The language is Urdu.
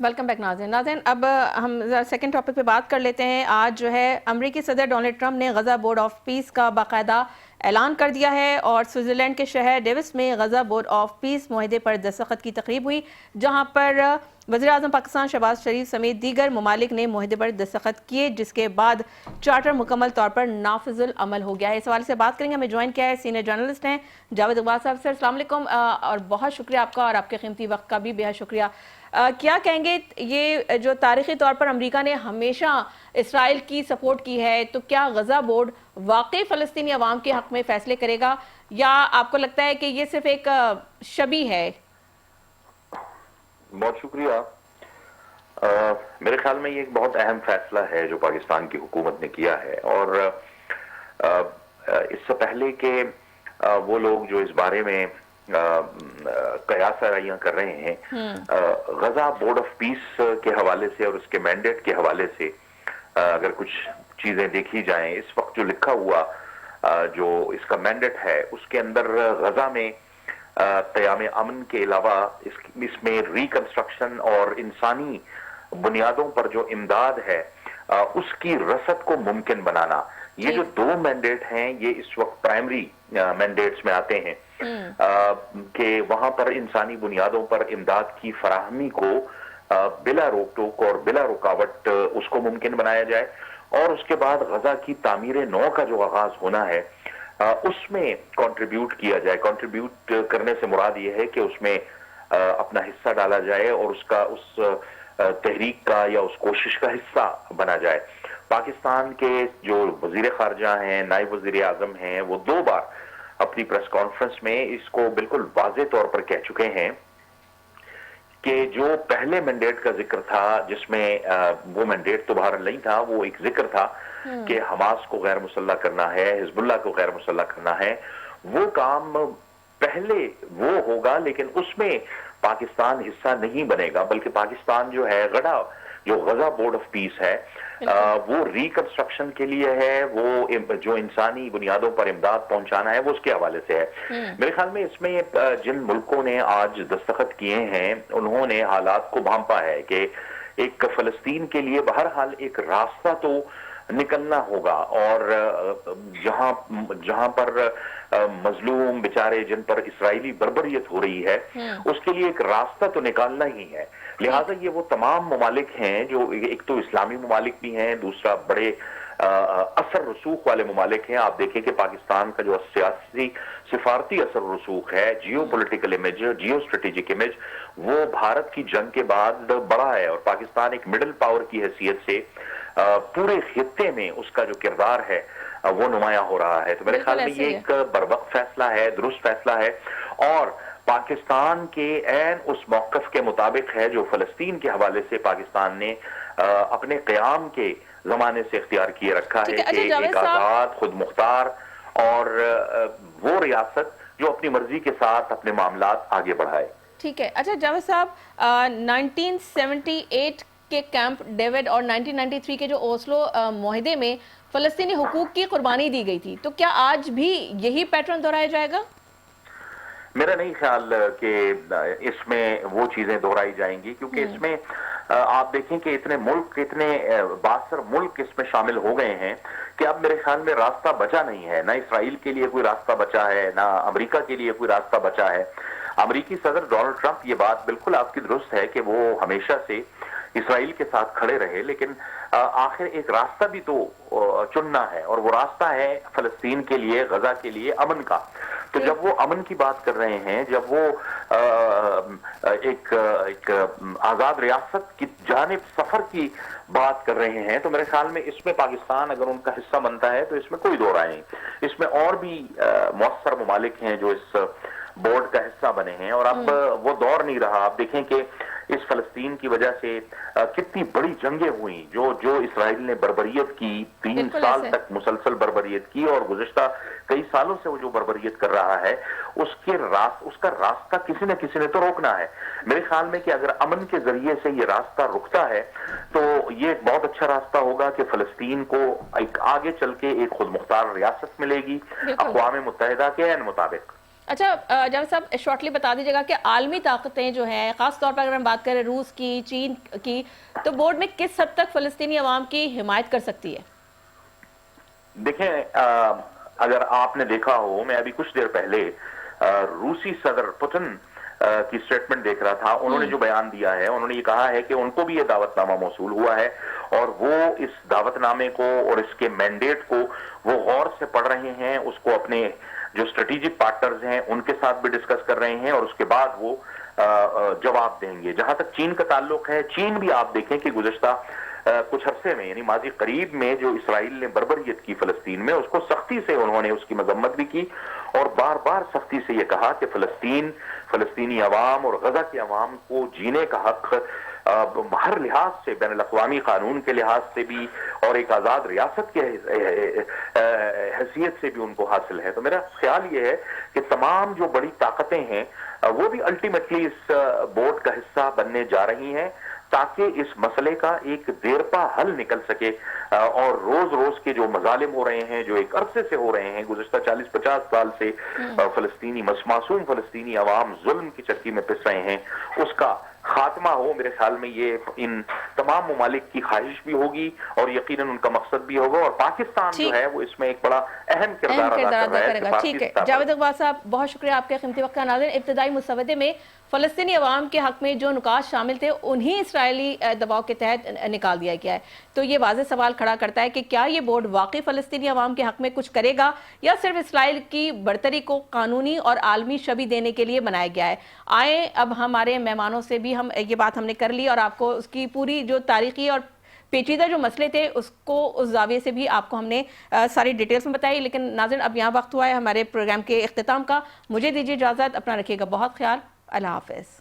ویلکم بیک ناظرین. اب ہم سیکنڈ ٹاپک پہ بات کر لیتے ہیں. آج جو ہے امریکی صدر ڈونلڈ ٹرمپ نے غزہ بورڈ آف پیس کا باقاعدہ اعلان کر دیا ہے اور سوئٹزرلینڈ کے شہر ڈیوس میں غزہ بورڈ آف پیس معاہدے پر دستخط کی تقریب ہوئی، جہاں پر وزیر اعظم پاکستان شہباز شریف سمیت دیگر ممالک نے معاہدے پر دستخط کیے، جس کے بعد چارٹر مکمل طور پر نافذ العمل ہو گیا ہے. اس حوالے سے بات کریں گے. ہمیں جوائن کیا ہے سینئر جرنلسٹ ہیں جاوید اقبال صاحب. سر السلام علیکم اور بہت شکریہ آپ کا، اور آپ کے قیمتی وقت کا بھی بے حد شکریہ. کیا کہیں گے، یہ جو تاریخی طور پر امریکہ نے ہمیشہ اسرائیل کی سپورٹ کی ہے، تو کیا غزہ بورڈ واقعی فلسطینی عوام کے حق میں فیصلے کرے گا، یا آپ کو لگتا ہے کہ یہ صرف ایک شبیہ ہے؟ بہت شکریہ. میرے خیال میں یہ ایک بہت اہم فیصلہ ہے جو پاکستان کی حکومت نے کیا ہے، اور اس سے پہلے کہ وہ لوگ جو اس بارے میں قیاس آرائیاں کر رہے ہیں، غزہ بورڈ آف پیس کے حوالے سے اور اس کے مینڈیٹ کے حوالے سے اگر کچھ چیزیں دیکھی جائیں، اس وقت جو لکھا ہوا جو اس کا مینڈیٹ ہے، اس کے اندر غزہ میں قیام امن کے علاوہ اس میں ریکنسٹرکشن اور انسانی بنیادوں پر جو امداد ہے اس کی رسد کو ممکن بنانا. یہ جو دو مینڈیٹ ہیں یہ اس وقت پرائمری مینڈیٹس میں آتے ہیں کہ وہاں پر انسانی بنیادوں پر امداد کی فراہمی کو بلا روک ٹوک اور بلا رکاوٹ اس کو ممکن بنایا جائے، اور اس کے بعد غزہ کی تعمیر نو کا جو آغاز ہونا ہے اس میں کنٹریبیوٹ کیا جائے. کنٹریبیوٹ کرنے سے مراد یہ ہے کہ اس میں اپنا حصہ ڈالا جائے اور اس تحریک کا یا اس کوشش کا حصہ بنا جائے. پاکستان کے جو وزیر خارجہ ہیں، نائب وزیر اعظم ہیں، وہ 2 بار اپنی پریس کانفرنس میں اس کو بالکل واضح طور پر کہہ چکے ہیں کہ جو پہلے مینڈیٹ کا ذکر تھا، جس میں وہ مینڈیٹ تو باہر نہیں تھا، وہ ایک ذکر تھا کہ حماس کو غیر مسلح کرنا ہے، حزب اللہ کو غیر مسلح کرنا ہے، وہ کام پہلے وہ ہوگا، لیکن اس میں پاکستان حصہ نہیں بنے گا، بلکہ پاکستان جو ہے جو غزہ بورڈ آف پیس ہے وہ ریکنسٹرکشن کے لیے ہے، وہ جو انسانی بنیادوں پر امداد پہنچانا ہے وہ اس کے حوالے سے ہے. میرے خیال میں اس میں جن ملکوں نے آج دستخط کیے ہیں انہوں نے حالات کو بھانپا ہے کہ ایک فلسطین کے لیے بہرحال ایک راستہ تو نکلنا ہوگا، اور جہاں پر مظلوم بیچارے جن پر اسرائیلی بربریت ہو رہی ہے اس کے لیے ایک راستہ تو نکالنا ہی ہے. لہٰذا یہ وہ تمام ممالک ہیں جو ایک تو اسلامی ممالک بھی ہیں، دوسرا بڑے اثر رسوخ والے ممالک ہیں. آپ دیکھیں کہ پاکستان کا جو سیاسی سفارتی اثر رسوخ ہے، geopolitical image, geostrategic image, وہ بھارت کی جنگ کے بعد بڑا ہے، اور پاکستان ایک مڈل پاور کی حیثیت سے پورے خطے میں اس کا جو کردار ہے وہ نمایاں ہو رہا ہے. تو میرے خیال میں یہ ایک بروقت فیصلہ ہے، درست فیصلہ ہے، اور پاکستان کے عین اس موقف کے مطابق ہے جو فلسطین کے حوالے سے پاکستان نے اپنے قیام کے زمانے سے اختیار کیے رکھا ہے کہ ایک آزاد، خود مختار اور وہ ریاست جو اپنی مرضی کے ساتھ اپنے معاملات آگے بڑھائے. ٹھیک ہے. اچھا جاوید صاحب، 1978 کے کیمپ ڈیوڈ اور 1993 کے جو اوسلو معاہدے میں فلسطینی حقوق کی قربانی دی گئی تھی، تو کیا آج بھی یہی پیٹرن دہرایا جائے گا؟ میرا نہیں خیال کہ اس میں وہ چیزیں دہرائی جائیں گی، کیونکہ اس میں آپ دیکھیں کہ اتنے باثر ملک اس میں شامل ہو گئے ہیں کہ اب میرے خیال میں راستہ بچا نہیں ہے. نہ اسرائیل کے لیے کوئی راستہ بچا ہے، نہ امریکہ کے لیے کوئی راستہ بچا ہے. امریکی صدر ڈونلڈ ٹرمپ، یہ بات بالکل آپ کی درست ہے کہ وہ ہمیشہ سے اسرائیل کے ساتھ کھڑے رہے، لیکن آخر ایک راستہ بھی تو چننا ہے، اور وہ راستہ ہے فلسطین کے لیے، غزہ کے لیے امن کا. تو جب وہ امن کی بات کر رہے ہیں، جب وہ ایک آزاد ریاست کی جانب سفر کی بات کر رہے ہیں، تو میرے خیال میں اس میں پاکستان اگر ان کا حصہ بنتا ہے تو اس میں کوئی دو رائے نہیں. اس میں اور بھی مؤثر ممالک ہیں جو اس بورڈ کا حصہ بنے ہیں، اور اب وہ دور نہیں رہا. آپ دیکھیں کہ اس فلسطین کی وجہ سے کتنی بڑی جنگیں ہوئیں، جو اسرائیل نے بربریت کی، 3 سال تک مسلسل بربریت کی، اور گزشتہ کئی سالوں سے وہ جو بربریت کر رہا ہے اس کا راستہ کسی نہ کسی نے تو روکنا ہے. میرے خیال میں کہ اگر امن کے ذریعے سے یہ راستہ رکتا ہے تو یہ ایک بہت اچھا راستہ ہوگا کہ فلسطین کو ایک آگے چل کے ایک خود مختار ریاست ملے گی اقوام متحدہ کے عین مطابق. اچھا جاوید صاحب شارٹلی بتا دیجیے گا کہ عالمی طاقتیں جو ہیں خاص طور پر اگر ہم بات کریں روس کی، چین کی، تو بورڈ میں کس حد تک فلسطینی عوام کی حمایت کر سکتی ہے؟ دیکھیں اگر آپ نے دیکھا ہو، میں ابھی کچھ دیر پہلے روسی صدر پوتن کی سٹیٹمنٹ دیکھ رہا تھا. انہوں نے جو بیان دیا ہے، انہوں نے یہ کہا ہے کہ ان کو بھی یہ دعوت نامہ موصول ہوا ہے اور وہ اس دعوت نامے کو اور اس کے مینڈیٹ کو وہ غور سے پڑھ رہے ہیں، اس کو اپنے جو اسٹریٹجک پارٹنرز ہیں ان کے ساتھ بھی ڈسکس کر رہے ہیں اور اس کے بعد وہ جواب دیں گے. جہاں تک چین کا تعلق ہے، چین بھی آپ دیکھیں کہ گزشتہ کچھ عرصے میں یعنی ماضی قریب میں جو اسرائیل نے بربریت کی فلسطین میں، اس کو سختی سے انہوں نے اس کی مذمت بھی کی اور بار بار سختی سے یہ کہا کہ فلسطینی عوام اور غزہ کے عوام کو جینے کا حق ہر لحاظ سے، بین الاقوامی قانون کے لحاظ سے بھی اور ایک آزاد ریاست کے حیثیت سے بھی ان کو حاصل ہے. تو میرا خیال یہ ہے کہ تمام جو بڑی طاقتیں ہیں وہ بھی الٹیمیٹلی اس بورڈ کا حصہ بننے جا رہی ہیں تاکہ اس مسئلے کا ایک دیرپا حل نکل سکے اور روز روز کے جو مظالم ہو رہے ہیں، جو ایک عرصے سے ہو رہے ہیں، گزشتہ 40-50 سال سے فلسطینی معصوم فلسطینی عوام ظلم کی چکی میں پس رہے ہیں، اس کا خاتمہ ہو. میرے خیال میں یہ ان تمام ممالک کی خواہش بھی ہوگی اور یقیناً ان کا مقصد بھی ہوگا اور پاکستان جو ہے وہ اس میں ایک بڑا اہم کردار ادا کرے گا. ٹھیک ہے جاوید اقبال صاحب، بہت شکریہ آپ کے قیمتی وقت کا. ناظرین، ابتدائی مسودے میں فلسطینی عوام کے حق میں جو نکات شامل تھے انہی اسرائیلی دباؤ کے تحت نکال دیا گیا ہے. تو یہ واضح سوال کھڑا کرتا ہے کہ کیا یہ بورڈ واقعی فلسطینی عوام کے حق میں کچھ کرے گا یا صرف اسرائیل کی برتری کو قانونی اور عالمی شبیہ دینے کے لیے بنایا گیا ہے؟ آئیں اب ہمارے مہمانوں سے بھی یہ بات ہم نے کر لی اور آپ کو اس کی پوری جو تاریخی اور پیچیدہ جو مسئلے تھے اس کو اس زاویے سے بھی آپ کو ہم نے ساری ڈیٹیلز میں بتائی. لیکن ناظرین، اب یہاں وقت ہوا ہے ہمارے پروگرام کے اختتام کا. مجھے دیجیے اجازت، اپنا رکھیے گا بہت خیال. اللہ حافظ.